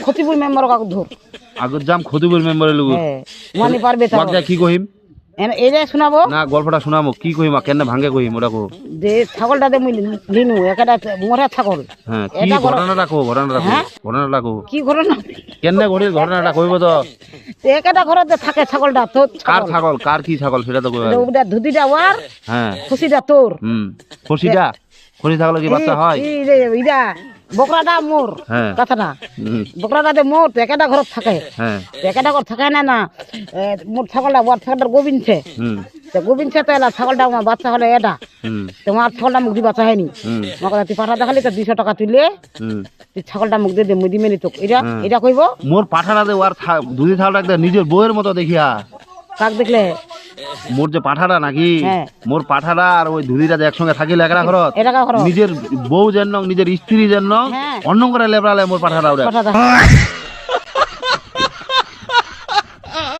খতিপুর member কাকু ধর আগত যাম খতিপুর মেম্বারের লোক মানি পারবে তোমাক যা কি কহিম এরে শোনাবো না গল্পটা শোনাবো কি কহিম কেন ভাঙে কহিম ওটা কো যে ছাগলটা দে মুই লিনু একটা মরা ছাগল হ্যাঁ কি ঘটনাটা কো ঘটনাটা কো কি ঘটনা কেন ঘটির ঘটনাটা কইব তো একটা ঘরতে থাকে ছাগলটা তো কার ছাগল কার কি ছাগল সেটা তো কইবা ওটা ধুতিটা ওয়ার হ্যাঁ খুশিটা তোর খুশিটা খুশি ছাগল কি বাচ্চা হয় এই রে ইদা বকরাটা মোর কথা না বকরাটা দে মোর একটা ঘর থাকে হ্যাঁ একটা ঘর থাকে না না মোর ছাগলটা ওয়ার ছাগলটা গোবিনছে গোবিনছে তো এলা ছাগলটা আমার বাচ্চা হলে এটা তোমার ছাগলটা মুখ দিয়ে বাচ্চা হয়নি আমাকে তুই পাঠা দেখালি তো 200 টাকা তুলে তুই ছাগলটা মুখ দিয়ে দে মুদি মেলি তো এটা কইব মোর পাঠাটা দে ওয়ার দুধি ছাগলটা একদম নিজের বউয়ের মতো দেখিয়া কাক দেখলে মোর যে পাঠাটা নাকি মোর পাঠাটা আর ওই ধুদিটা যে একসঙ্গে থাকিলে একটা ঘর নিজের বউ যেন নিজের স্ত্রী যেন অন্য করে লেবড়ালে মোর পাঠাটা